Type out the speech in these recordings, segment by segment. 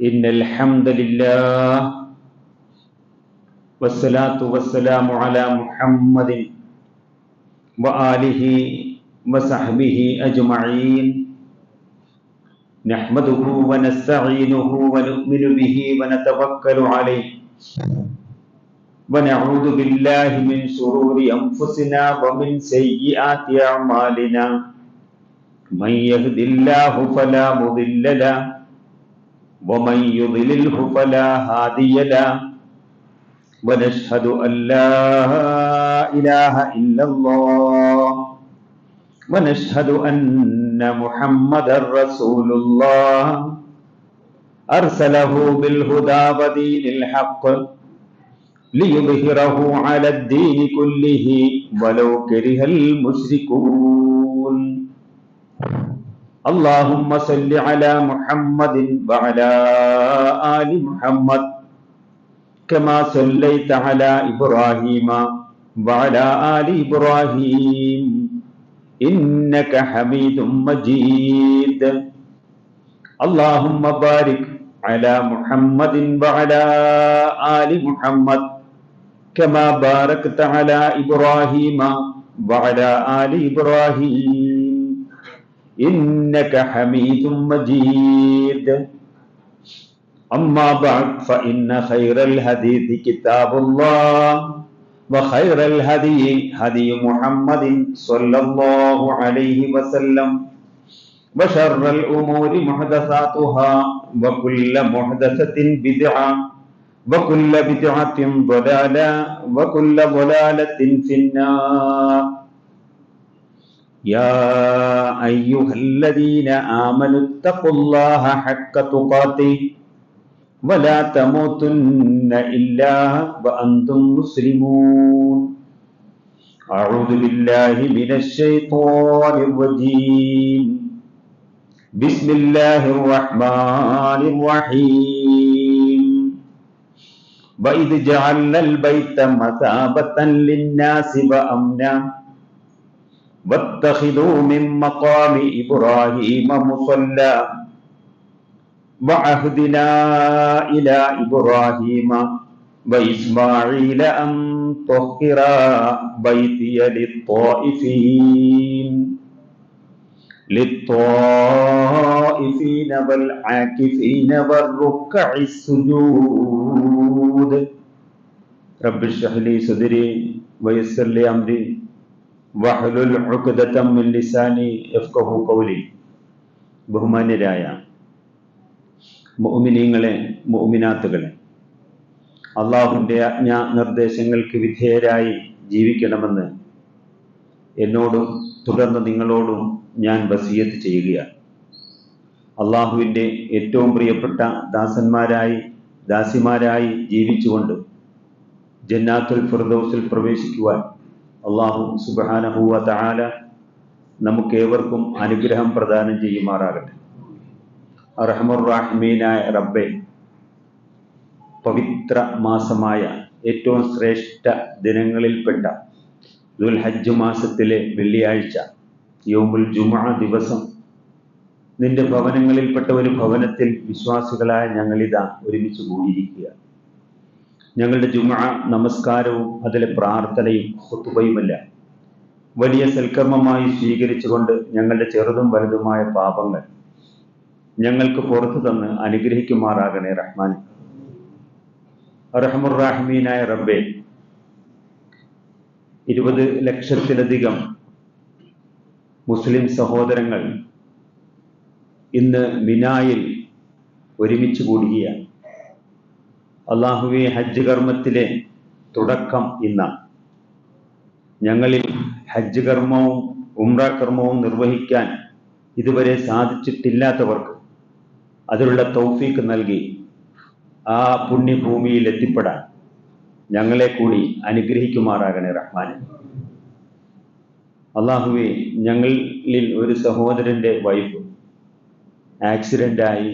إن الحمد لله والصلاة والسلام على محمد وآله وصحبه أجمعين نحمده ونستعينه ونؤمن به ونتوكل عليه ونعوذ بالله من شرور أنفسنا ومن سيئات أعمالنا من يهد الله فلا مضل له ومن يضلله فلا هادي له ونشهد أن لا إله إلا الله ونشهد أن محمدا رسول الله أرسله بالهدى ودين الحق ليظهره على الدين كله ولو كره المشركون اللهم صل على محمد وعلى آل محمد كما صليت على إبراهيم وعلى آل إبراهيم إنك حميد مجيد اللهم بارك على محمد وعلى آل محمد كما باركت على إبراهيم وعلى آل إبراهيم إنك حميد مجيد أما بعد فإن خير الحديث كتاب الله وخير الهدي هدي محمد صلى الله عليه وسلم وشر الأمور محدثاتها وكل محدثة بدعة وكل بدعة ضلالة وكل ضلالة في النار يا أيها الذين آمنوا اتقوا الله حق تقاته ولا تموتن إلا وأنتم مسلمون أعوذ بالله من الشيطان الرجيم بسم الله الرحمن الرحيم وإذ جعلنا البيت مثابة للناس وأمنا واتخذوا من مقام إبراهيم مصلى وعهدنا إلى إبراهيم وإسماعيل أن طهر بيتي للطائفين والعاكفين والركع السجود رب اشرح لي صدري ويسر لي أمري واحلل عقدة من لساني يفقهوا قولي ബഹുമാന്യരായ മുഅ്മിനീങ്ങളെ മുഅ്മിനാത്തുകളെ അള്ളാഹുവിൻ്റെ ആജ്ഞാ നിർദ്ദേശങ്ങൾക്ക് വിധേയരായി ജീവിക്കണമെന്ന് എന്നോടും തുടർന്ന് നിങ്ങളോടും ഞാൻ വസിയത്ത് ചെയ്യുകയാണ്. അള്ളാഹുവിൻ്റെ ഏറ്റവും പ്രിയപ്പെട്ട ദാസന്മാരായി ദാസിമാരായി ജീവിച്ചുകൊണ്ട് ജന്നാത്തുൽ ഫിർദൗസിൽ പ്രവേശിക്കുവാൻ അള്ളാഹു സുബ്ഹാനഹു വ തആല നമുക്കേവർക്കും അനുഗ്രഹം പ്രദാനം ചെയ്യുമാറാകട്ടെ. അർഹമർ റഹീമീനായ റബ്ബേ, പവിത്ര മാസമായ ഏറ്റവും ശ്രേഷ്ഠ ദിനങ്ങളിൽപ്പെട്ട ദുൽഹജ്ജ് മാസത്തിലെ വെള്ളിയാഴ്ച യൗമുൽ ജുമുഅ ദിവസം നിന്റെ ഭവനങ്ങളിൽപ്പെട്ട ഒരു ഭവനത്തിൽ വിശ്വാസികളായ ഞങ്ങളിതാ ഒരുമിച്ച് കൂടിയിരിക്കുക. ഞങ്ങളുടെ ജുമുഅ നമസ്കാരവും അതിലെ പ്രാർത്ഥനയും ഖുതുബയുമല്ല വലിയ സൽക്കർമ്മമായി സ്വീകരിച്ചുകൊണ്ട് ഞങ്ങളുടെ ചെറുതും വലുതുമായ പാപങ്ങൾ ഞങ്ങൾക്ക് പുറത്തു തന്ന് അനുഗ്രഹിക്കുമാറാകണേ റഹ്മാൻ. അർഹമുർ റഹീമീനായ റബ്ബേ, 20 ലക്ഷത്തിലധികം മുസ്ലിം സഹോദരങ്ങൾ ഇന്ന് മിനായിൽ ഒരുമിച്ച് കൂടുകയാണ്. അള്ളാഹുവേ, ഹജ്ജ് കർമ്മത്തിലെ തുടക്കം ഇന്നാണ്. ഞങ്ങളിൽ ഹജ്ജ് കർമ്മവും ഉംറ കർമ്മവും നിർവഹിക്കാൻ ഇതുവരെ സാധിച്ചിട്ടില്ലാത്തവർക്ക് അതിനുള്ള തൗഫീക്ക് നൽകി ആ പുണ്യഭൂമിയിൽ എത്തിപ്പെടാൻ ഞങ്ങളെ കൂടി അനുഗ്രഹിക്കുമാറാകണേ റഹ്മാനെ. അള്ളാഹുവേ, ഞങ്ങളിൽ ഒരു സഹോദരൻ്റെ വൈഫ് ആക്സിഡൻ്റായി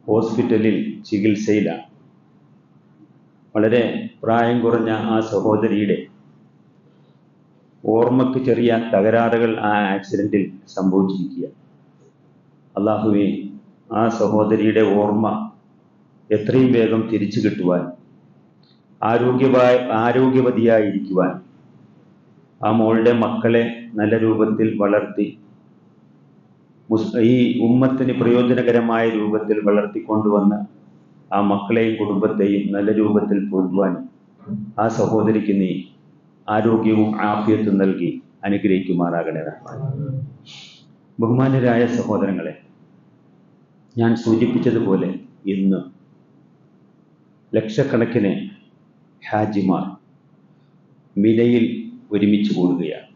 ഹോസ്പിറ്റലിൽ ചികിത്സയിലാണ്. വളരെ പ്രായം കുറഞ്ഞ ആ സഹോദരിയുടെ ഓർമ്മയ്ക്ക് ചെറിയ തകരാറുകൾ ആ ആക്സിഡൻറ്റിൽ സംഭവിച്ചിരിക്കുക. അള്ളാഹുവേ, ആ സഹോദരിയുടെ ഓർമ്മ എത്രയും വേഗം തിരിച്ചു കിട്ടുവാൻ, ആരോഗ്യവതിയായിരിക്കുവാൻ, ആ മോളുടെ മക്കളെ നല്ല രൂപത്തിൽ വളർത്തി ഈ ഉമ്മത്തിന് പ്രയോജനകരമായ രൂപത്തിൽ വളർത്തിക്കൊണ്ടുവന്ന് ആ മക്കളെയും കുടുംബത്തെയും നല്ല രൂപത്തിൽ പോറ്റുവാൻ ആ സഹോദരിക്ക് നീ ആരോഗ്യവും ആഫിയത്തും നൽകി അനുഗ്രഹിക്കുമാറാകണേ റഹ്മാൻ. ബഹുമാന്യരായ സഹോദരങ്ങളെ, ഞാൻ സൂചിപ്പിച്ചതുപോലെ ഇന്ന് ലക്ഷക്കണക്കിന് ഹാജിമാർ മിനയിൽ ഒരുമിച്ച് കൂടുകയാണ്.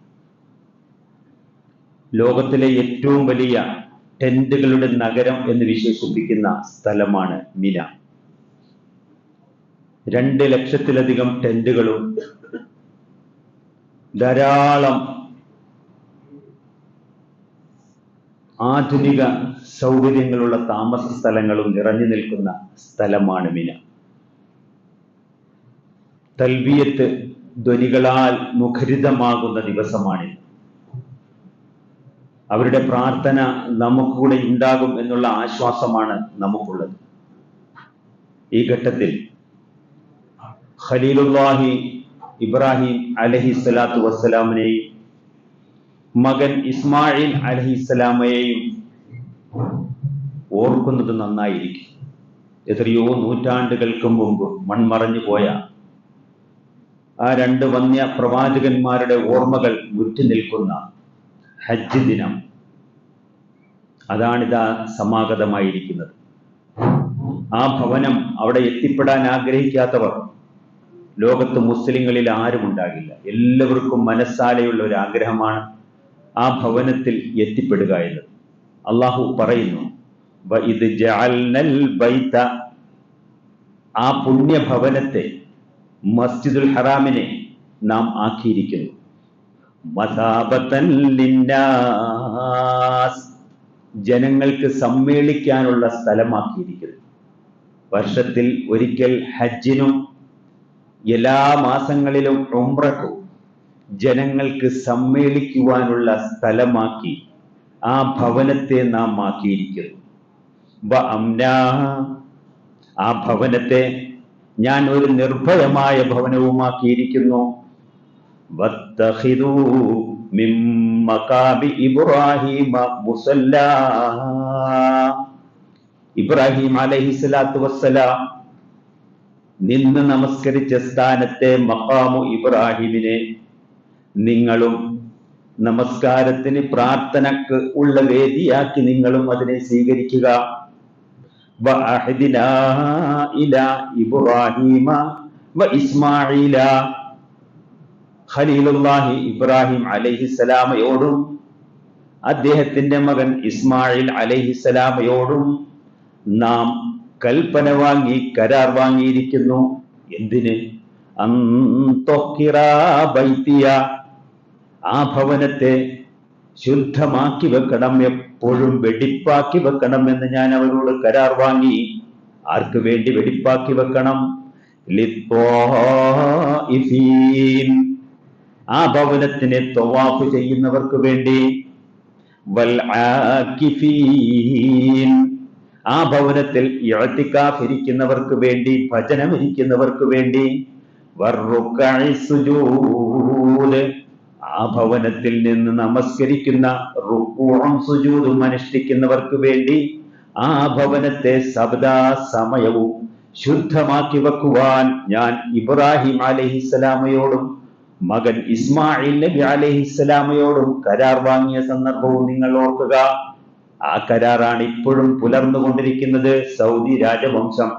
ലോകത്തിലെ ഏറ്റവും വലിയ ടെന്റുകളുടെ നഗരം എന്ന് വിശേഷിപ്പിക്കുന്ന സ്ഥലമാണ് മിന. 2 ലക്ഷത്തിലധികം ടെന്റുകളും ധാരാളം ആധുനിക സൗകര്യങ്ങളുള്ള താമസ സ്ഥലങ്ങളും നിറഞ്ഞു നിൽക്കുന്ന സ്ഥലമാണ് മിന. തൽബിയത്ത് ധ്വനികളാൽ മുഖരിതമാകുന്ന ദിവസമാണിത്. അവരുടെ പ്രാർത്ഥന നമുക്കൂടെ ഉണ്ടാകും എന്നുള്ള ആശ്വാസമാണ് നമുക്കുള്ളത്. ഈ ഘട്ടത്തിൽ ഖലീലുല്ലാഹി ഇബ്രാഹിം അലൈഹിസ്സലാത്തു വസ്സലാമിനെയും മകൻ ഇസ്മായിൽ അലൈഹിസ്സലാമയെയും ഓർക്കുന്നത് നന്നായിരിക്കും. എത്രയോ നൂറ്റാണ്ടുകൾക്ക് മുമ്പ് മൺമറഞ്ഞു പോയ ആ 2 വന്യ പ്രവാചകന്മാരുടെ ഓർമ്മകൾ മുറ്റി നിൽക്കുന്ന ഹജ്ജ് ദിനം അതാണിതാ സമാഗതമായിരിക്കുന്നത്. ആ ഭവനം, അവിടെ എത്തിപ്പെടാൻ ആഗ്രഹിക്കാത്തവർ ലോകത്ത് മുസ്ലിങ്ങളിൽ ആരും ഉണ്ടാകില്ല. എല്ലാവർക്കും മനസ്സാലെയുള്ള ഒരു ആഗ്രഹമാണ് ആ ഭവനത്തിൽ എത്തിപ്പെടുക എന്നത്. അള്ളാഹു പറയുന്നു, വഇദ് ജഅൽനൽ ബൈത, ആ പുണ്യഭവനത്തെ മസ്ജിദുൽ ഹറാമിനെ നാം ആക്കിയിരിക്കുന്നു, മസാബത്തൻ ലിന്നാസ്, ജനങ്ങൾക്ക് സമ്മേളിക്കാനുള്ള സ്ഥലമാക്കിയിരിക്കുന്നു. വർഷത്തിൽ ഒരിക്കൽ ഹജ്ജിനും എല്ലാ മാസങ്ങളിലും ഉംറക്കും ജനങ്ങൾക്ക് സമ്മേളിക്കുവാനുള്ള സ്ഥലമാക്കി ആ ഭവനത്തെ നാം ആക്കിയിരിക്കുന്നു. ആ ഭവനത്തെ ഞാൻ ഒരു നിർഭയമായ ഭവനവുമാക്കിയിരിക്കുന്നു. വത്തഖിദൂ മിൻ മഖാമി ഇബ്രാഹീമ മുസല്ലാ, ഇബ്രാഹിം അലൈഹിസ്സലാത്തു വസ്സലാം നിന്ന് നമസ്കരിച്ച സ്ഥാനത്തെ മഖാമു ഇബ്രാഹിമിനെ നിങ്ങളും നമസ്കാരത്തിന്, പ്രാർത്ഥനക്ക് ഉള്ള വേദിയാക്കി നിങ്ങളും അതിനെ സ്വീകരിക്കുക. വഅഹദിനാ ഇലാ ഇബ്രാഹീമ വഇസ്മാഈല, ഖലീലുല്ലാഹി ഇബ്രാഹിം അലൈഹിസ്സലാമയോടും അദ്ദേഹത്തിന്റെ മകൻ ഇസ്മായിൽ അലൈഹിസ്സലാമയോടും നാം കൽപ്പന വാങ്ങി, കരാർ വാങ്ങിയിരിക്കുന്നു. എന്തിന്? അൻതുഖിറാ ബൈതിയ, ആ ഭവനത്തെ ശുദ്ധമാക്കി വെക്കണം, എപ്പോഴും വെടിപ്പാക്കി വെക്കണം എന്ന് ഞാൻ അവരോട് കരാർ വാങ്ങി. ആർക്ക് വേണ്ടി വെടിപ്പാക്കി വെക്കണം? ലിത്വാഇഫീൻ, ആ ഭവനത്തിനെ തവാഫ് ചെയ്യുന്നവർക്ക് വേണ്ടി. വൽ ആകിഫീൻ, ആ ഭവനത്തിൽ ഇഅ്തികാഫ് ഇരിക്കുന്നവർക്ക് വേണ്ടി, ഭജനം ഇരിക്കുന്നവർക്ക് വേണ്ടി. വറുക്കഇ സുജൂദ്, ആ ഭവനത്തിൽ നിന്ന് നമസ്കരിക്കുന്ന, റുകൂഉം സുജൂദും അനുഷ്ഠിക്കുന്നവർക്ക് വേണ്ടി ആ ഭവനത്തെ സദാ സമയവും ശുദ്ധമാക്കി വെക്കുവാൻ ഞാൻ ഇബ്രാഹിം അലൈഹിസ്സലാമയോടും മകൻ ഇസ്മായിൽ നബി അലൈഹിസ്സലാമയോടും കരാർ വാങ്ങിയ സന്ദർഭവും നിങ്ങൾ ഓർക്കുക. ആ കരാറാണ് ഇപ്പോഴും പുലർന്നുകൊണ്ടിരിക്കുന്നത്. സൗദി രാജവംശം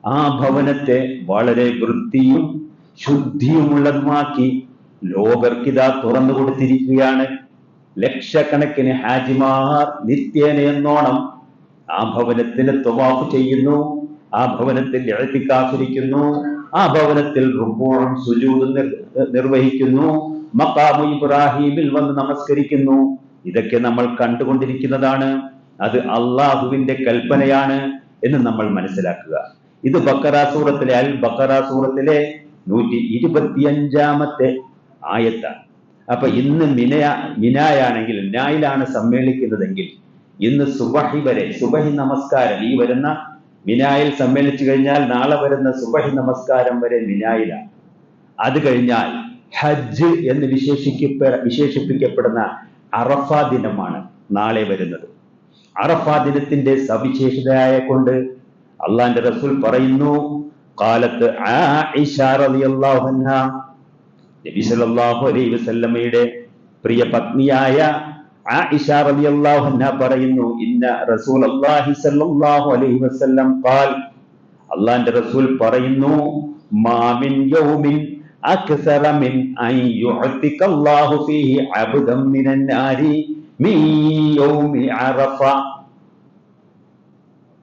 ആ ഭവനത്തെ വളരെ വൃത്തിയും ശുദ്ധിയുമുള്ളതുമാക്കി ലോകർക്കിതാ തുറന്നു കൊടുത്തിരിക്കുകയാണ്. ലക്ഷക്കണക്കിന് ഹാജിമാർ നിത്യേന എന്നോണം ആ ഭവനത്തിന് തവാഫ് ചെയ്യുന്നു, ആ ഭവനത്തിൽ ഇഅ്തികാഫിരിക്കുന്നു, ആ ഭവനത്തിൽ റുകൂഉം സുജൂദും നിർവഹിക്കുന്നു, മഖാമു ഇബ്രാഹീമിൽ വന്ന് നമസ്കരിക്കുന്നു. ഇതൊക്കെ നമ്മൾ കണ്ടുകൊണ്ടിരിക്കുന്നതാണ്. അത് അള്ളാഹുവിന്റെ കൽപ്പനയാണ് എന്ന് നമ്മൾ മനസ്സിലാക്കുക. ഇത് ബഖറ സൂറത്തിലെ, അൽ ബഖറ സൂറത്തിലെ 125-ാമത്തെ ആയത്താണ്. അപ്പൊ ഇന്ന് മിനായാണെങ്കിൽ, മിനായിലാണ് സമ്മേളിക്കുന്നതെങ്കിൽ ഇന്ന് സുബഹി വരെ, സുബഹി നമസ്കാരം ഈ വരുന്ന മിനായിൽ സമ്മേളിച്ചു കഴിഞ്ഞാൽ നാളെ വരുന്ന സുബഹി നമസ്കാരം വരെ മിനായിലാണ്. അത് കഴിഞ്ഞാൽ ഹജ്ജ് എന്ന് വിശേഷിപ്പിക്കപ്പെടുന്ന അറഫ ദിനമാണ് നാളെ വരുന്നത്. അറഫ ദിനത്തിന്റെ സവിശേഷതയായ കൊണ്ട് അള്ളാന്റെ റസൂൽ പറയുന്നു, കാലത്ത് ആയിഷ റളിയല്ലാഹു അൻഹ, നബി സല്ലല്ലാഹു അലൈഹി വസല്ലമയുടെ പ്രിയ പത്നിയായ ആയിഷ റളിയല്ലാഹു അൻഹ പറയുന്നു, ഇന്ന റസൂലുള്ളാഹി സ്വല്ലല്ലാഹു അലൈഹി വസല്ലം ഖാൽ, അള്ളാന്റെ റസൂൽ പറയുന്നു, മാ മിൻ യൗമിൻ അക്സറ മിൻ അൻ യുഅതികല്ലാഹു ഫീഹി അബ്ദൻ മിനൻ നാരി മിൻ യൗമി അറഫ.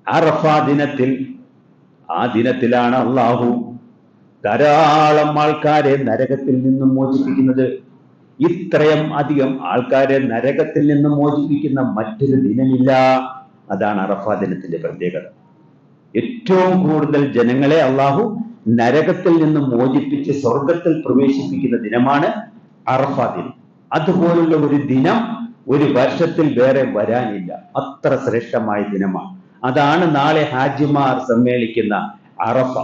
അറഫ ദിനത്തിൽ, ആ ദിനത്തിലാണ് അള്ളാഹു ധാരാളം ആൾക്കാരെ നരകത്തിൽ നിന്നും മോചിപ്പിക്കുന്നത്. ഇത്രയും അധികം ആൾക്കാരെ നരകത്തിൽ നിന്നും മോചിപ്പിക്കുന്ന മറ്റൊരു ദിനമില്ല. അതാണ് അറഫ ദിനത്തിന്റെ പ്രത്യേകത. ഏറ്റവും കൂടുതൽ ജനങ്ങളെ അള്ളാഹു നരകത്തിൽ നിന്നും മോചിപ്പിച്ച് സ്വർഗത്തിൽ പ്രവേശിപ്പിക്കുന്ന ദിനമാണ് അറഫ ദിനം. അതുപോലുള്ള ഒരു ദിനം ഒരു വർഷത്തിൽ വേറെ വരാനില്ല. അത്ര ശ്രേഷ്ഠമായ ദിനമാണ്. അതാണ് നാളെ ഹാജിമാർ സമ്മേളിക്കുന്ന അറഫ.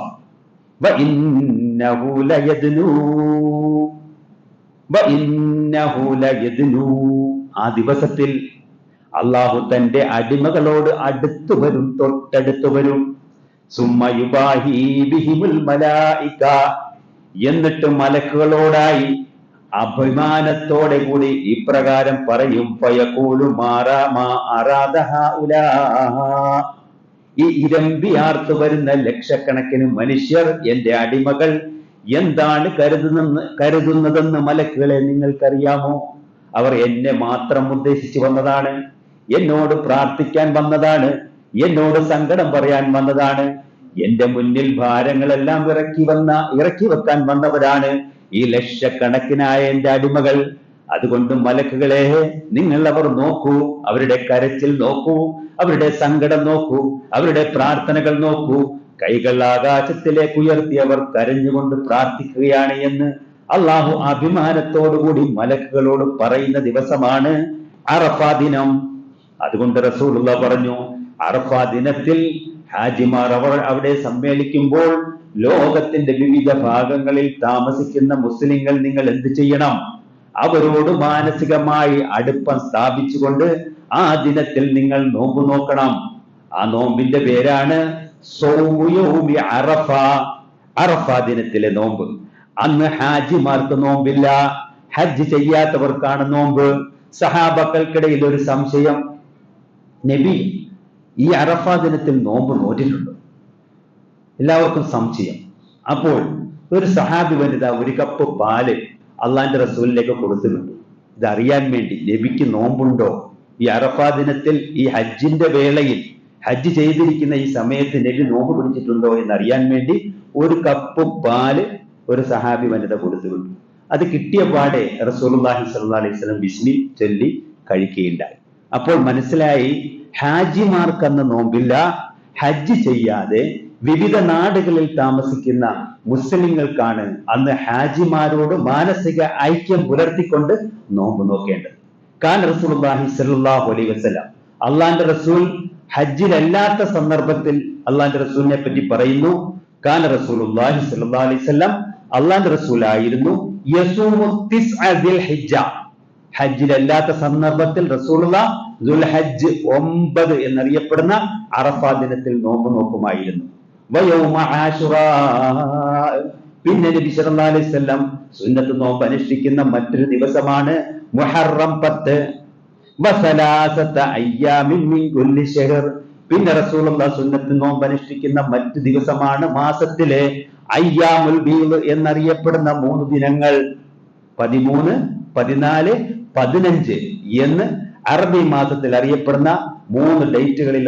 ആ ദിവസത്തിൽ അള്ളാഹു തന്റെ അടിമകളോട് അടുത്തു വരും, തൊട്ടടുത്തു വരും. സുമ്മയുബാഹി ബിഹിമുൽ മലായിക, എന്നിട്ട് മലക്കുകളോടായി അഭിമാനത്തോടെ കൂടി ഇപ്രകാരം പറയും, ഫയഖൂലു മാ അറാദ ഹൗലാ, ഈ ഇരമ്പിയാർത്തു വരുന്ന ലക്ഷക്കണക്കിന് മനുഷ്യർ, എന്റെ അടിമകൾ എന്താണ് കരുതുന്നതെന്ന് മലക്കുകളെ നിങ്ങൾക്കറിയാമോ? അവർ എന്നെ മാത്രം ഉദ്ദേശിച്ചു വന്നതാണ്, എന്നോട് പ്രാർത്ഥിക്കാൻ വന്നതാണ്, എന്നോട് സങ്കടം പറയാൻ വന്നതാണ്, എന്റെ മുന്നിൽ ഭാരങ്ങളെല്ലാം ഇറക്കി വെക്കാൻ വന്നവരാണ് ഈ ലക്ഷക്കണക്കിനായ എന്റെ അടിമകൾ. അതുകൊണ്ട് മലക്കുകളെ, നിങ്ങൾ അവർ നോക്കൂ, അവരുടെ കരച്ചിൽ നോക്കൂ, അവരുടെ സങ്കടം നോക്കൂ, അവരുടെ പ്രാർത്ഥനകൾ നോക്കൂ. കൈകൾ ആകാശത്തിലേക്ക് ഉയർത്തി അവർ കരഞ്ഞുകൊണ്ട് പ്രാർത്ഥിക്കുകയാണ് എന്ന് അള്ളാഹു അഭിമാനത്തോടുകൂടി മലക്കുകളോട് പറയുന്ന ദിവസമാണ് അറഫ ദിനം. അതുകൊണ്ട് റസൂലുള്ളാഹി പറഞ്ഞു, അറഫ ദിനത്തിൽ ഹാജിമാർ അവിടെ സമ്മേളിക്കുമ്പോൾ ലോകത്തിന്റെ വിവിധ ഭാഗങ്ങളിൽ താമസിക്കുന്ന മുസ്ലിങ്ങൾ നിങ്ങൾ എന്ത് ചെയ്യണം? അവരോട് മാനസികമായി അടുപ്പം സ്ഥാപിച്ചുകൊണ്ട് ആ ദിനത്തിൽ നിങ്ങൾ നോമ്പ് നോക്കണം. ആ നോമ്പിന്റെ പേരാണ് സൗമു യൗമി അറഫ, അറഫ ദിനത്തിലെ നോമ്പ്. അന്ന് ഹാജിമാർക്ക് നോമ്പില്ല, ഹജ്ജ് ചെയ്യാത്തവർക്കാണ് നോമ്പ്. സഹാബക്കൾക്കിടയിൽ ഒരു സംശയം, നബി ഈ അറഫ ദിനത്തിൽ നോമ്പ് നോറ്റിട്ടുണ്ടോ? എല്ലാവർക്കും സംശയം. അപ്പോൾ ഒരു സഹാബി വനിത ഒരു കപ്പ് പാല് അള്ളാന്റെ റസൂലിലേക്ക് കൊടുത്തിട്ടുണ്ട്. ഇതറിയാൻ വേണ്ടി, നബിക്ക് നോമ്പുണ്ടോ ഈ അറഫ ദിനത്തിൽ, ഈ ഹജ്ജിന്റെ വേളയിൽ, ഹജ്ജ് ചെയ്തിരിക്കുന്ന ഈ സമയത്ത് നബി നോമ്പ് പിടിച്ചിട്ടുണ്ടോ എന്നറിയാൻ വേണ്ടി ഒരു കപ്പ് പാല് ഒരു സഹാബി വനിത കൊടുത്തിട്ടുണ്ട്. അത് കിട്ടിയ പാടെ റസൂലുള്ളാഹി സ്വല്ലല്ലാഹി അലൈഹി വസല്ലം ബിസ്മി ചൊല്ലി കഴിക്കുകയുണ്ടായി. അപ്പോൾ മനസ്സിലായി, ഹാജിമാർക്കന്ന് നോമ്പില്ല. ഹജ്ജ് ചെയ്യാതെ വിവിധ നാടുകളിൽ താമസിക്കുന്ന മുസ്ലിങ്ങൾക്കാണ് അന്ന് ഹാജിമാരോട് മാനസിക ഐക്യം പുലർത്തിക്കൊണ്ട് നോമ്പ് നോക്കേണ്ടത്. കാൻ റസൂലുള്ളാഹി സ്വല്ലല്ലാഹു അലൈഹി വസല്ലം, അള്ളാന്റെ റസൂൽ ഹജ്ജിലല്ലാത്ത സന്ദർഭത്തിൽ അള്ളാന്റെ റസൂലിനെ പറ്റി പറയുന്നു, കാൻ റസൂലുള്ളാഹി സ്വല്ലല്ലാഹു അലൈഹി വസല്ലം, അള്ളാന്റെ റസൂലായിരുന്നു യസൂമു തിസ്അ ദിൽഹിജ്ജ, ഹജ്ജിലല്ലാത്ത സന്ദർഭത്തിൽ റസൂലുള്ളാഹി ദുൽഹജ്ജ് 9 എന്നറിയപ്പെടുന്ന അറഫ ദിനത്തിൽ നോമ്പ് നോക്കുമായിരുന്നു. വയൗമ ആശുറാ, പിന്നെ നബി സല്ലല്ലാഹു അലൈഹി വസല്ലം സുന്നത്ത് നോമ്പ് അനുഷ്ഠിക്കുന്ന മറ്റൊരു ദിവസമാണ് മുഹറം 10. വസലാസത അയ്യാമിൻ മിൻ കുല്ലി ശഹർ, പിന്നെ റസൂലുള്ളാഹി സുന്നത്ത് നോമ്പ് അനുഷ്ഠിക്കുന്ന മറ്റു ദിവസമാണ് മാസത്തിലെ അയ്യാമുൽ ബീദ് എന്നറിയപ്പെടുന്ന 3 ദിനങ്ങൾ. 13, 14, 15 എന്ന് അറബി മാസത്തിൽ അറിയപ്പെടുന്ന 3 ഡേറ്റുകളിൽ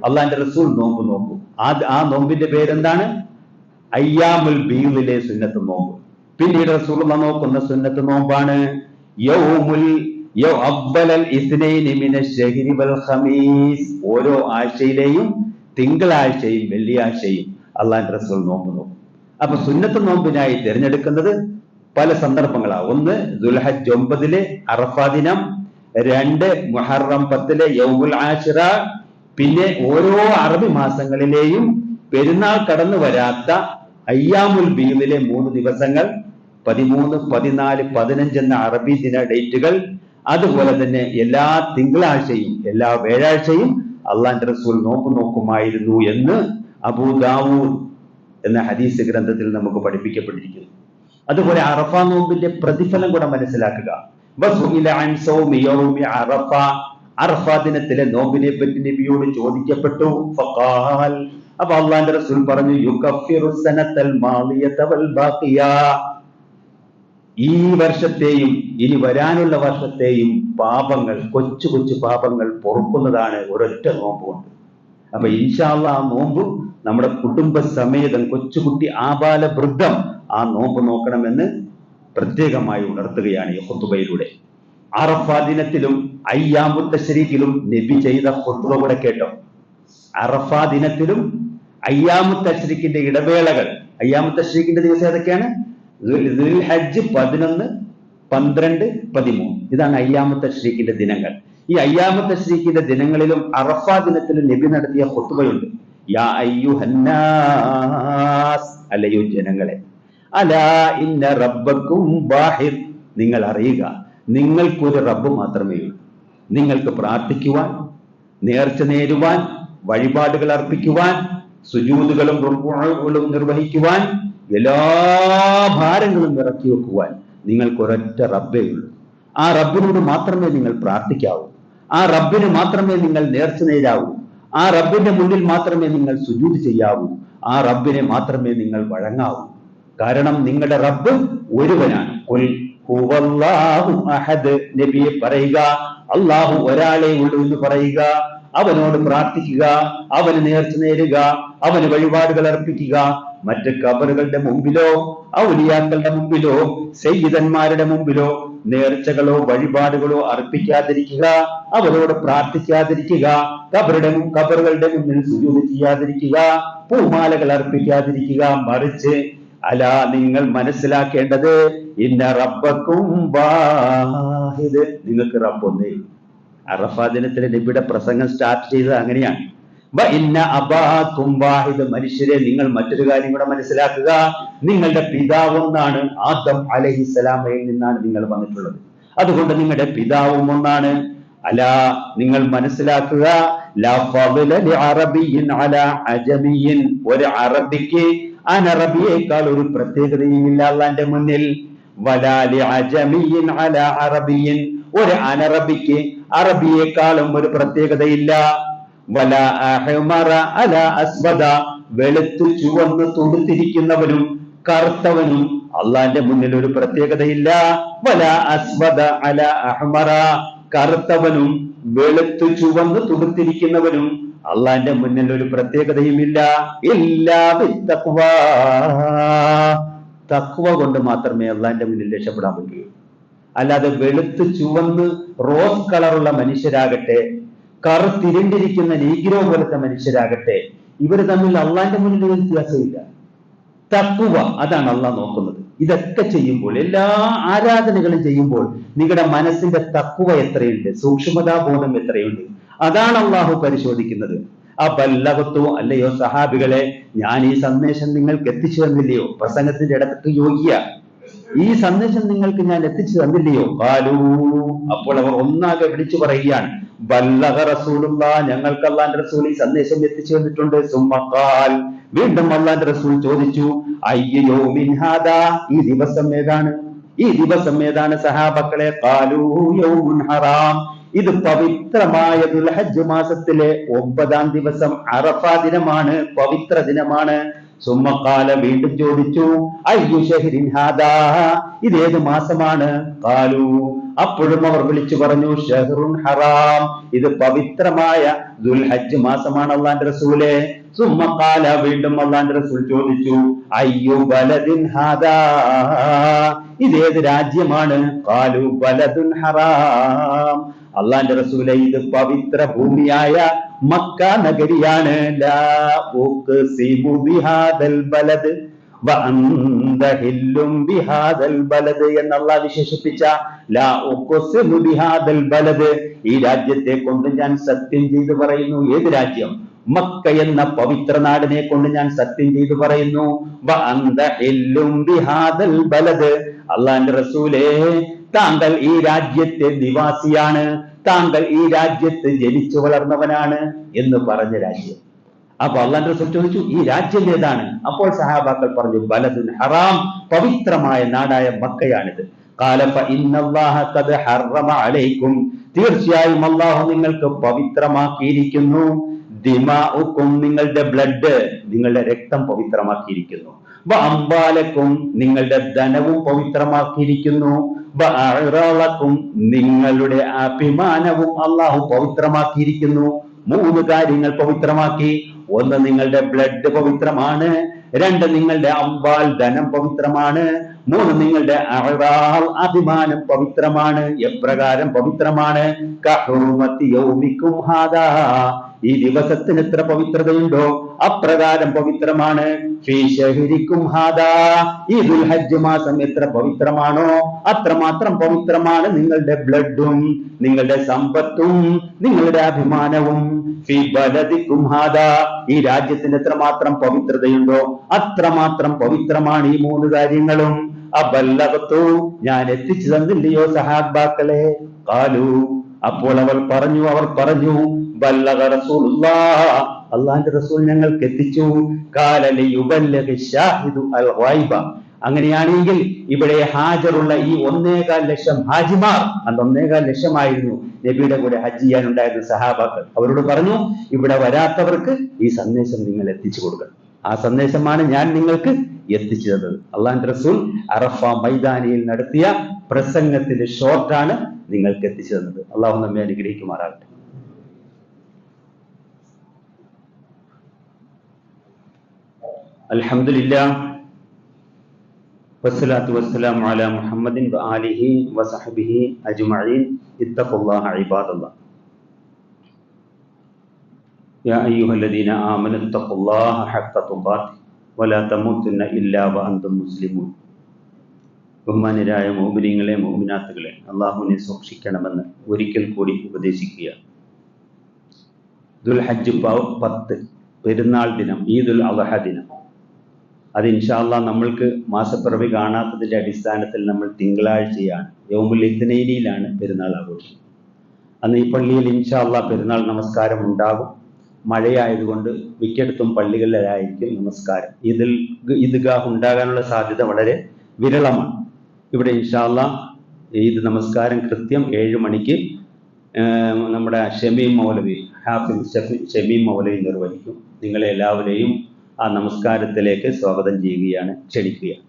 അള്ളാന്റെ റസൂൽ നോമ്പ് നോക്കും. ആ നോമ്പിന്റെ പേരെന്താണ്? അയ്യാമുൽ ബീദിലെ സുന്നത്ത് നോമ്പ്. പിന്നീട് റസൂലുള്ളാഹി നോക്കുന്ന സുന്നത്ത് നോമ്പാണ് ഓരോ ആഴ്ചയിലെയും തിങ്കളാഴ്ചയും വെള്ളിയാഴ്ചയും അള്ളാന്റെ റസൂൽ നോമ്പ് നോക്കും. അപ്പൊ സുന്നത്ത് നോമ്പിനായി തിരഞ്ഞെടുക്കുന്നത് പല സന്ദർഭങ്ങളാണ്. ഒന്ന് ദുൽഹജ്ജ് 9 അറഫ ദിനം, 2 മുഹറം 10 യൗമുൽ ആശിറ, പിന്നെ ഓരോ അറബി മാസങ്ങളിലെയും പെരുന്നാൾ കടന്നു വരാത്ത അയ്യാമുൽ ബീദിലെ 3 ദിവസങ്ങൾ, 13, 14, 15 എന്ന അറബി ദിന ഡേറ്റുകൾ. അതുപോലെ തന്നെ എല്ലാ തിങ്കളാഴ്ചയും എല്ലാ വ്യാഴാഴ്ചയും അള്ളാന്റെ റസൂൽ നോമ്പ് നോക്കുമായിരുന്നു എന്ന് അബൂ ദാവൂദ് എന്ന ഹദീസ് ഗ്രന്ഥത്തിൽ നമുക്ക് പഠിപ്പിക്കപ്പെട്ടിരിക്കുന്നു. അതുപോലെ അറഫ നോമ്പിന്റെ പ്രതിഫലം കൂടെ മനസ്സിലാക്കുക. അറഫ ദിനത്തിലെ നോമ്പിനെ പറ്റി നബിയോട് ചോദിക്കപ്പെട്ടു. ഫഖാൽ, അപ്പൊ അള്ളാന്റെ റസൂൽ പറഞ്ഞു, യുകഫിറു സനത്തൽ മാളിയത വൽ ബാഖിയ, ഈ വർഷത്തെയും ഇനി വരാനുള്ള വർഷത്തെയും പാപങ്ങൾ, കൊച്ചു കൊച്ചു പാപങ്ങൾ പൊറുക്കുന്നതാണ് ഒരൊറ്റ നോമ്പ് കൊണ്ട്. അപ്പൊ ഇൻഷാ അല്ലാഹ് ആ നോമ്പ് നമ്മുടെ കുടുംബ സമേതം, കൊച്ചുകുട്ടി ആബാല വൃദ്ധം ആ നോമ്പ് നോക്കണമെന്ന് പ്രത്യേകമായി ഉണർത്തുകയാണ് ഈ ഖുതുബയിലൂടെ. അറഫ ദിനത്തിലും അയ്യാമുൽ തശ്രീഖിലും നബി ചെയ്ത ഖുതുബ കൂടെ കേട്ടോ. അറഫ ദിനത്തിലും അയ്യാമുൽ തശ്രീഖിന്റെ ഇടവേളകൾ, അയ്യാമുൽ തശ്രീഖിന്റെ ദിവസം ഏതൊക്കെയാണ്? ദുൽഹജ്ജ് 11, 12, 13. ഇതാണ് അയ്യാമുൽ തശ്രീഖിന്റെ ദിനങ്ങൾ. ഈ അയ്യാമുൽ തശ്രീഖിന്റെ ദിനങ്ങളിലും അറഫ ദിനത്തിലും നബി നടത്തിയ ഖുതുബയുണ്ട്. യാ അയ്യുഹന്നാസ്, അല്ലയോ ജനങ്ങളെ, അലാ ഇന്ന റബ്ബക്കും വാഹിദ്, നിങ്ങൾ അറിയുക, നിങ്ങൾക്കൊരു റബ്ബ് മാത്രമേ ഉള്ളൂ. നിങ്ങൾക്ക് പ്രാർത്ഥിക്കുവാൻ, നേർച്ച നേരുവാൻ, വഴിപാടുകൾ അർപ്പിക്കുവാൻ, സുജൂദുകളും റുക്കൂഉകളും നിർവഹിക്കുവാൻ, എല്ലാ ഭാരങ്ങളും ഇറക്കി വെക്കുവാൻ നിങ്ങൾക്ക് ഒരൊറ്റ റബ്ബേ ഉള്ളൂ. ആ റബ്ബിനോട് മാത്രമേ നിങ്ങൾ പ്രാർത്ഥിക്കാവൂ. ആ റബ്ബിന് മാത്രമേ നിങ്ങൾ നേർച്ച നേരാവൂ. ആ റബ്ബിന്റെ മുന്നിൽ മാത്രമേ നിങ്ങൾ സുജൂദ് ചെയ്യാവൂ. ആ റബ്ബിനെ മാത്രമേ നിങ്ങൾ വഴങ്ങാവൂ. കാരണം നിങ്ങളുടെ റബ്ബ് ഒരുവനാണ്. ഖുൽ ഹുവല്ലാഹു അഹദ്, നബിയെ പറയുക, അല്ലാഹു ഒരാളേ ഉള്ളൂ എന്ന് പറയുക. അവനോട് പ്രാർത്ഥിക്കുക, അവന് നേർച്ച നേരുക, അവന് വഴിപാടുകൾ അർപ്പിക്കുക. മറ്റ് ഖബറുകളുടെ മുമ്പിലോ ഔലിയാക്കളുടെ മുമ്പിലോ സയ്യിദന്മാരുടെ മുമ്പിലോ നേർച്ചകളോ വഴിപാടുകളോ അർപ്പിക്കാതിരിക്കുക, അവരോട് പ്രാർത്ഥിക്കാതിരിക്കുക, ഖബറുകളുടെ മുന്നിൽ സുജൂദ് ചെയ്യാതിരിക്കുക, പൂമാലകൾ അർപ്പിക്കാതിരിക്കുക. മറിച്ച് അല, നിങ്ങൾ മനസ്സിലാക്കേണ്ടത്, ഇന്ന റബ്ബക്കും വാഹിദ്, നിങ്ങൾക്ക് റബ്ബ് ഒന്നേ. അറഫ ദിനത്തിലെ നബിയുടെ പ്രസംഗം സ്റ്റാർട്ട് ചെയ്തത് അങ്ങനെയാണ്. ഇന്ന അബാക്കും വാഹിദ്, മനുഷ്യരെ നിങ്ങൾ മറ്റൊരു കാര്യം കൂടെ മനസ്സിലാക്കുക, നിങ്ങളുടെ പിതാവ് ഒന്നാണ്. ആദം അലൈഹിസ്സലാമയിൽ നിന്നാണ് നിങ്ങൾ വന്നിട്ടുള്ളത്. അതുകൊണ്ട് നിങ്ങളുടെ പിതാവും ഒന്നാണ്. അല, നിങ്ങൾ മനസ്സിലാക്കുക, ലാ ഫദ്ല ലി അറബിയ്യിൻ അലാ അജമിയ്യിൻ, ഒരു അറബിക്ക് അനറബിയേക്കാൾ ഒരു പ്രത്യേകതയുമില്ല അല്ലാഹുവിന്റെ മുന്നിൽ. വലാ ലി അജമിയ്യിൻ അലാ അറബിയ്യിൻ, ഒരു അനറബിക്ക് അറബിയേക്കാളും ഒരു പ്രത്യേകതയില്ല. വലാ അഹ്മറ അലാ അസ്വദ, വെളുത്തു ചുവന്ന് തുടുത്തിരിക്കുന്നവനും കറുത്തവനും അള്ളാന്റെ മുന്നിൽ ഒരു പ്രത്യേകതയില്ല. വലാ അസ്വദ അലാ അഹ്മറ, കറുത്തവനും വെളുത്തു ചുവന്ന് തുടുത്തിരിക്കുന്നവനും അള്ളാന്റെ മുന്നിൽ ഒരു പ്രത്യേകതയുമില്ല. ഇല്ലാ ബിത്തഖ്വാ, തഖ്വ കൊണ്ട് മാത്രമേ അള്ളാന്റെ മുന്നിൽ രക്ഷപ്പെടാൻ പറ്റൂ. അല്ലാതെ വെളുത്ത് ചുവന്ന് റോസ് കളറുള്ള മനുഷ്യരാകട്ടെ, കറുത്തിരുണ്ടിരിക്കുന്ന നീഗ്രോ പോലത്തെ മനുഷ്യരാകട്ടെ, ഇവർ തമ്മിൽ അള്ളാന്റെ മുന്നിൽ ഒരു വ്യത്യാസമില്ല. തഖ്വ, അതാണ് അള്ളാഹ് നോക്കുന്നത്. ഇതൊക്കെ ചെയ്യുമ്പോൾ, എല്ലാ ആരാധനകളും ചെയ്യുമ്പോൾ നിങ്ങളുടെ മനസ്സിന്റെ തഖ്വ എത്രയുണ്ട്, സൂക്ഷ്മതാബോധം എത്രയുണ്ട്, അതാണ് അള്ളാഹു പരിശോധിക്കുന്നത്. അബല്ലഗതു, അല്ലയോ സഹാബികളെ, ഞാൻ ഈ സന്ദേശം നിങ്ങൾക്ക് എത്തിച്ചു തന്നില്ലയോ? പ്രസംഗത്തിന്റെ ഇടത്ത് യോഗ്യ, ഈ സന്ദേശം നിങ്ങൾക്ക് ഞാൻ എത്തിച്ചു തന്നില്ലയോ? ഖാലൂ, അപ്പോൾ അവർ ഒന്നാകെ വിളിച്ചു പറയുകയാണ്, ബല്ലഗ റസൂലുള്ളാഹ്, ഞങ്ങൾക്ക് അല്ലാഹുവിന്റെ റസൂൽ ഈ സന്ദേശം എത്തിച്ചു തന്നിട്ടുണ്ട്. സുമ്മ ഖാൽ, വീണ്ടും അല്ലാഹുവിന്റെ റസൂൽ ചോദിച്ചു, അയ്യ യൗമിൻ ഹാദാ, ഈ ദിവസം ഏതാണ്? ഈ ദിവസം ഏതാണ് സഹാബക്കളെ? ഖാലൂ യൗമുൻ ഹറാം, ഇത് പവിത്രമായ ദുൽഹജ്ജ് മാസത്തിലെ 9-ാം ദിവസം അറഫ ദിനമാണ്, പവിത്ര ദിനമാണ്. സുമ്മഖാല, വീണ്ടും ചോദിച്ചു, അയ്യു ശഹ്രിൻ ഹാദാ, ഇതേത് മാസമാണ്? ഖാലൂ, അപ്പോഴും അവർ വിളിച്ചു പറഞ്ഞു, ഷഹ്റുൻ ഹറാം, ഇത് പവിത്രമായ ദുൽഹജ്ജ് മാസമാണ് അല്ലാഹുവിന്റെ റസൂലേ. സുമ്മഖാല, വീണ്ടും അല്ലാഹുവിന്റെ റസൂൽ ചോദിച്ചു, അയ്യു ബലദിൻ ഹാദാ, ഇതേത് രാജ്യമാണ്? ഖാലൂ ബലദുൻ ഹറാം, അള്ളാന്റെ റസൂലെ, ഇത് പവിത്ര ഭൂമിയായ മക്ക നഗരിയാണ്. ലാ ഉഖ്സിമു ബിഹാദൽ ബലദ് വഅന്ത ഹില്ലും ബിഹാദൽ ബലദ് എന്ന് അല്ലാഹു വിശേഷിപ്പിച്ച ലാ ഉഖ്സിമു ബിഹാദൽ ബലദ്, ഈ രാജ്യത്തെ കൊണ്ട് ഞാൻ സത്യം ചെയ്തു പറയുന്നു. ഏത് രാജ്യം? മക്ക എന്ന പവിത്ര നാടിനെ കൊണ്ട് ഞാൻ സത്യം ചെയ്തു പറയുന്നു. വഅന്ത ഹില്ലും ബിഹാദൽ ബലദ്, അല്ലാഹുവിന്റെ റസൂലേ താങ്കൾ ഈ രാജ്യത്തെ നിവാസിയാണ്, താങ്കൾ ഈ രാജ്യത്ത് ജനിച്ചു വളർന്നവനാണ് എന്ന് പറഞ്ഞ രാജ്യം. അപ്പൊ അള്ളാഹുവിന്റെ റസൂൽ ചോദിച്ചു, ഈ രാജ്യം ഏതാണ്? അപ്പോൾ സഹാബാക്കൾ പറഞ്ഞു, ബലദുൻ ഹറാം, പവിത്രമായ നാടായ മക്കയാണിത്. ഖാല ഫഇന്നല്ലാഹ ഖദ് ഹറമ അലൈക്കും, തീർച്ചയായും അല്ലാഹു നിങ്ങൾക്ക് പവിത്രമാക്കിയിരിക്കുന്നു. ദിമാഉക്കും, നിങ്ങളുടെ ബ്ലഡ്, നിങ്ങളുടെ രക്തം പവിത്രമാക്കിയിരിക്കുന്നു. വഅംവാലക്കും, നിങ്ങളുടെ ധനവും പവിത്രമാക്കിയിരിക്കുന്നു. വഅഅറാളക്കും, നിങ്ങളുടെ അഭിമാനവും അല്ലാഹു പവിത്രമാക്കിയിരിക്കുന്നു. 3 കാര്യങ്ങൾ പവിത്രമാക്കി. 1, നിങ്ങളുടെ ബ്ലഡ് പവിത്രമാണ്. 2, നിങ്ങളുടെ അംവാൽ, ധനം പവിത്രമാണ്. 3, നിങ്ങളുടെ അഅറാൾ, അഭിമാനം പവിത്രമാണ്. എപ്രകാരം പവിത്രമാണ്? കഹുർമത്തി യൗമിക്കും ഹാദാ, ഈ ദിവസത്തിന് എത്ര പവിത്രതയുണ്ടോ അപ്രകാരം പവിത്രമാണ്. ഫീ ശഹരിക്കും ഹാദാ, ഈ ദുൽഹജ്ജ് മാസം എത്ര പവിത്രമാണോ അത്രമാത്രം പവിത്രമാണ് നിങ്ങളുടെ ബ്ലഡും, നിങ്ങളുടെ സമ്പത്തും, നിങ്ങളുടെ അഭിമാനവും. ഫീ ബലദിക്കും ഹാദാ, ഈ രാജ്യത്തിന് എത്രമാത്രം പവിത്രതയുണ്ടോ അത്രമാത്രം പവിത്രമാണ് ഈ 3 കാര്യങ്ങളും. അബല്ലഗതു, ഞാൻ എത്തിച്ചു തന്നില്ലയോ സഹാബാക്കളെ? ഖാലു, അപ്പോൾ അവർ പറഞ്ഞു ബല്ലഗ റസൂലുള്ളാഹ്, അല്ലാഹുവിന്റെ റസൂൽ ഞങ്ങൾക്ക് എത്തിച്ചു. ഖാല ലിയുബല്ലഗി ഷാഹിദു അൽ ഗൈബ, അങ്ങനെയാണെങ്കിൽ ഇവിടെ ഹാജറുള്ള ഈ 1.25 ലക്ഷം ഹാജിമാർ, അന്ന് 1.25 ലക്ഷമായിരുന്നു നബിയുടെ കൂടെ ഹജ്ജ് ചെയ്യാനുണ്ടായിരുന്ന സഹാബാക്കൾ, അവരോട് പറഞ്ഞു, ഇവിടെ വരാത്തവർക്ക് ഈ സന്ദേശം നിങ്ങൾ എത്തിച്ചു കൊടുക്കണം. ആ സന്ദേശമാണ് ഞാൻ നിങ്ങൾക്ക് എത്തിച്ചു തന്നത്. അള്ളാഹുവിന്റെ റസൂൽ അറഫ മൈതാനിയിൽ നടത്തിയ പ്രസംഗത്തിന്റെ ഷോർട്ടാണ് നിങ്ങൾക്ക് എത്തിച്ചു തന്നത്. അള്ളാഹു നമ്മെ അനുഗ്രഹിക്കുമാറാകട്ടെ. അൽഹംദുലില്ലാഹ് വസ്സലാത്തു വസ്സലാമു അലാ മുഹമ്മദിൻ വആലിഹി വസഹ്ബിഹി അജ്മഈൻ. ഇത്തഖുല്ലാഹ ഇബാദല്ലാഹ്. യാ അയ്യുഹല്ലദീന ആമനു ഇത്തഖുല്ലാഹ ഹഖ്ക തുഖാതിഹി വലാ തമൂതുന്ന ഇല്ലാ വഅൻതും മുസ്ലിമൂൻ. ബഹുമാന്യരായ മുഅ്മിനീങ്ങളെ, മുഅ്മിനാത്തുകളെ, അല്ലാഹുവിനെ സൂക്ഷിക്കണമെന്ന് ഒരിക്കൽ കൂടി ഉപദേശിക്കുക. ദുൽഹജ്ജ് 10 പെരുന്നാൾ ദിനം, ഈദുൽ അദ്ഹ ദിനം, അത് ഇൻഷാ അല്ലാഹ് നമ്മൾക്ക് മാസപ്പിറവി കാണാത്തതിന്റെ അടിസ്ഥാനത്തിൽ നമ്മൾ തിങ്കളാഴ്ചയാണ്, യൗമുൽ ഇത്നൈനിലാണ് പെരുന്നാൾ ആഘോഷം. അന്ന് ഈ പള്ളിയിൽ ഇൻഷാ അല്ലാഹ് പെരുന്നാൾ നമസ്കാരം ഉണ്ടാകും. മഴയായതുകൊണ്ട് മിക്കയിടത്തും പള്ളികളിലായിരിക്കും നമസ്കാരം. ഈദ്ഗാഹ് ഉണ്ടാകാനുള്ള സാധ്യത വളരെ വിരളമാണ്. ഇവിടെ ഇൻഷാ അല്ലാഹ് ഈദ് നമസ്കാരം കൃത്യം 7 മണിക്ക് നമ്മുടെ ഷമീം മൗലവി, ഹാഫിദ് ഷമീം മൗലവി നിർവഹിക്കും. നിങ്ങളെ എല്ലാവരെയും ആ നമസ്കാരത്തിലേക്ക് സ്വാഗതം ചെയ്യുകയാണ്, ക്ഷണിക്കുകയാണ്.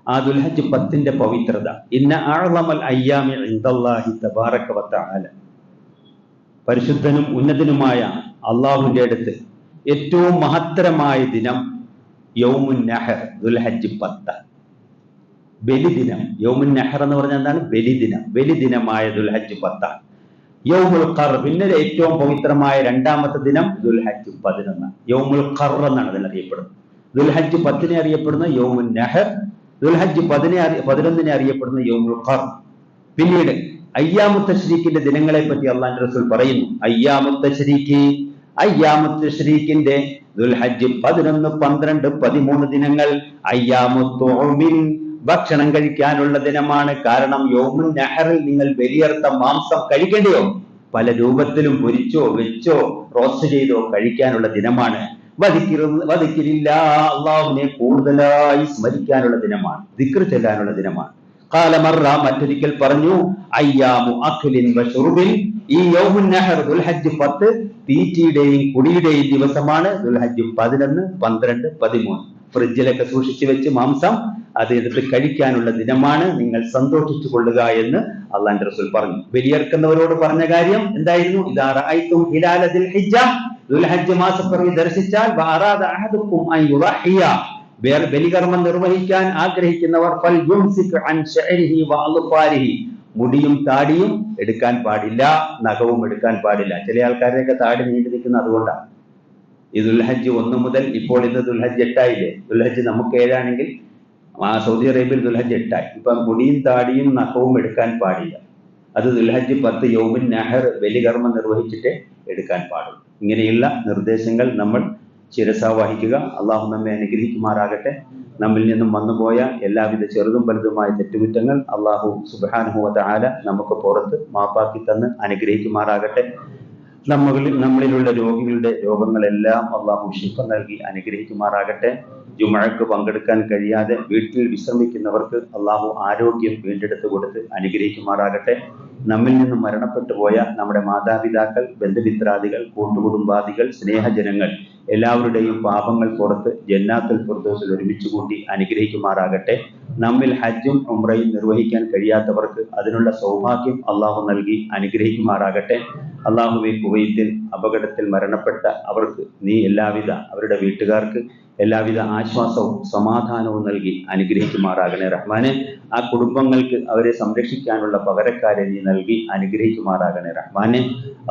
ആ ദുൽഹജ്ജ് 10ന്റെ പവിത്രത, ഇന്ന അഅ്ളമൽ അയ്യാമി ഇൻദല്ലാഹി തബാറക വ തആല, പരിശുദ്ധനും ഉന്നതനുമായ അള്ളാഹുവിന്റെ അടുത്ത് ഏറ്റവും മഹത്തരമായ ദിനം യൗമുൻ നഹർ, ദുൽഹജ്ജ് 10, ബലിദിനം. യൗമുൻ നഹർ എന്ന് പറഞ്ഞാൽ എന്താണ്? ബലിദിനം. ബലിദിനമായ ദുൽഹജ്ജ് 10. യൗമുൽ ഖർ, പിന്നെ ഏറ്റവും പവിത്രമായ 2ാമത്തെ ദിനം ദുൽഹജ്ജ് 11. യൗമുൽ ഖർ എന്നാണ് അതിനറിയപ്പെടുന്നത്. ദുൽഹജ്ജ് 10നെ അറിയപ്പെടുന്ന യൗമുൻ നഹർ, ദുൽഹജ്ജ് 11നെ അറിയപ്പെടുന്ന യൗമുൽ ഖർ. പിന്നീട് അയ്യാമുത്ത് തശ്രീഖിന്റെ ദിനങ്ങളെ പറ്റി അള്ളാഹുവിന്റെ റസൂൽ പറയുന്നു. അയ്യാമുത്ത് തശ്രീഖിന്റെ ദുൽഹജ്ജ് 11, 12, 13 ദിനങ്ങൾ അയ്യാമുത്തുഉമിൻ, ഭക്ഷണം കഴിക്കാനുള്ള ദിനമാണ്. കാരണം യൗമുൻ നഹറിൽ നിങ്ങൾ ബലിയർത്ത മാംസം കഴിക്കേണ്ടിയോ, പല രൂപത്തിലും പൊരിച്ചോ വെച്ചോ റോസ്റ്റ് ചെയ്തോ കഴിക്കാനുള്ള ദിനമാണ്. അള്ളാഹുവിനെ കൂടുതലായി സ്മരിക്കാനുള്ള ദിനമാണ്, ദിക്ർ ചെല്ലാനുള്ള ദിനമാണ്. ഖാലമറ, മറ്റൊരിക്കൽ പറഞ്ഞു, അയ്യാമു അഖ്ലിൻ വശുർബിൻ, ഈ യൗമുൻ നഹർ ദുൽഹജ്ജ് 10 തീറ്റയുടെയും കുടിയുടെയും ദിവസമാണ്. ദുൽഹജ്ജ് 11, 12, 13 ഫ്രിഡ്ജിലൊക്കെ സൂക്ഷിച്ചു വെച്ച് മാംസം അത് എടുത്ത് കഴിക്കാനുള്ള ദിനമാണ്. നിങ്ങൾ സന്തോഷിച്ചു കൊള്ളുക എന്ന് അള്ളാഹുവിന്റെ റസൂൽ പറഞ്ഞു. ബലിയർക്കുന്നവരോട് പറഞ്ഞ കാര്യം എന്തായിരുന്നു? ഇദാ റഅയ്തും ഹിലാല ദിൽഹിജ്ജ, ദുൽഹജ്ജ് മാസപ്പിറവി ദർശിച്ചാൽ വഅറാദ അഹദുക്കും അൻ യുളഹിയ, ബലികർമ്മം നിർവഹിക്കാൻ ആഗ്രഹിക്കുന്നവർ ഫൽ യുംസിക് അൻ ശഅരിഹി വഅൽഫാരിഹി, മുടിയും താടിയും എടുക്കാൻ പാടില്ല, നഖവും എടുക്കാൻ പാടില്ല. ചില ആൾക്കാരുടെയൊക്കെ താടി നീണ്ടു നിൽക്കുന്ന അതുകൊണ്ടാണ്. ഈ ദുൽഹജ്ജ് 1 മുതൽ ഇപ്പോൾ ഇന്ന് ദുൽഹജ്ജ് 8 ആയില്ലേ. ദുൽഹജ്ജ് നമുക്ക് 7 ആണെങ്കിൽ സൗദി അറേബ്യയിൽ ദുൽഹജ്ജ് 8 ആയി. ഇപ്പം മുടിയും താടിയും നഖവും എടുക്കാൻ പാടില്ല. അത് ദുൽഹജ്ജ് 10 യൗമുൻ നഹർ ബലികർമ്മം നിർവഹിച്ചിട്ട് എടുക്കാൻ പാടുള്ളൂ. ഇങ്ങനെയുള്ള നിർദ്ദേശങ്ങൾ നമ്മൾ ശിരസാ വഹിക്കുക. അള്ളാഹു നമ്മെ അനുഗ്രഹിക്കുമാറാകട്ടെ. നമ്മിൽ നിന്നും വന്നുപോയ എല്ലാവിധ ചെറുതും വലുതുമായ തെറ്റുകുറ്റങ്ങൾ അള്ളാഹു സുബ്ഹാനഹു വ തആല നമുക്ക് പുറത്ത് മാപ്പാക്കി തന്ന് അനുഗ്രഹിക്കുമാറാകട്ടെ. നമ്മളിലുള്ള രോഗികളുടെ രോഗങ്ങളെല്ലാം അള്ളാഹു ശിഫ നൽകി അനുഗ്രഹിക്കുമാറാകട്ടെ. ജുമുഅക്ക് പങ്കെടുക്കാൻ കഴിയാതെ വീട്ടിൽ വിശ്രമിക്കുന്നവർക്ക് അള്ളാഹു ആരോഗ്യം വീണ്ടെടുത്ത് കൊടുത്ത് അനുഗ്രഹിക്കുമാറാകട്ടെ. നമ്മിൽ നിന്നും മരണപ്പെട്ടു പോയ നമ്മുടെ മാതാപിതാക്കൾ, ബന്ധുമിത്രാദികൾ, കൂട്ടുകുടുംബാദികൾ, സ്നേഹജനങ്ങൾ എല്ലാവരുടെയും പാപങ്ങൾ പുറത്ത് ജന്നാത്തുൽ ഫിർദൗസിൽ ഒരുമിച്ച് കൂട്ടി അനുഗ്രഹിക്കുമാറാകട്ടെ. നമ്മിൽ ഹജ്ജും ഉംറയും നിർവഹിക്കാൻ കഴിയാത്തവർക്ക് അതിനുള്ള സൗഭാഗ്യം അള്ളാഹു നൽകി അനുഗ്രഹിക്കുമാറാകട്ടെ. അള്ളാഹുവെ, കുവൈത്തിൽ അപകടത്തിൽ മരണപ്പെട്ട അവർക്ക് നീ അവരുടെ വീട്ടുകാർക്ക് എല്ലാവിധ ആശ്വാസവും സമാധാനവും നൽകി അനുഗ്രഹിക്കുമാറാകണേ റഹ്മാനെ. ആ കുടുംബങ്ങൾക്ക് അവരെ സംരക്ഷിക്കാനുള്ള പകരക്കാരെ നീ നൽകി അനുഗ്രഹിക്കുമാറാകണേ റഹ്മാനെ.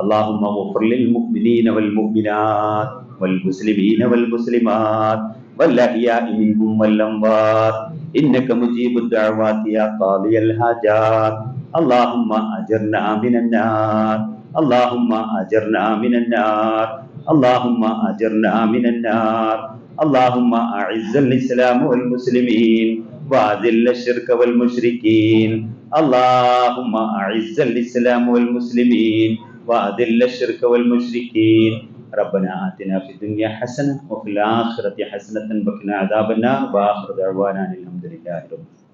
അല്ലാഹുമ്മ ഗഫിർ ലിൽ മുഅ്മിനീന വൽ മുഅ്മിനാത്ത് വൽ മുസ്ലിമീന വൽ മുസ്ലിമാത്ത് വൽ അഹ്യാഇ മിൻഹും വൽ അംവാത്ത് ഇന്നക മുജീബുദ് ദഅവാതി യാ ഖാദിയൽ ഹാജാത്ത്. അല്ലാഹുമ്മ അജിർനാ മിനൻ നാർ. അല്ലാഹുമ്മ അജിർനാ മിനൻ നാർ. അല്ലാഹുമ്മ അജിർനാ മിനൻ നാർ. اللهم أعز الإسلام والمسلمين وأذل الشرك والمشركين. اللهم أعز الإسلام والمسلمين وأذل الشرك والمشركين. ربنا آتنا في الدنيا حسنة وفي الآخرة حسنة وقنا عذاب النار. وآخر دعوانا الحمد لله رب العالمين.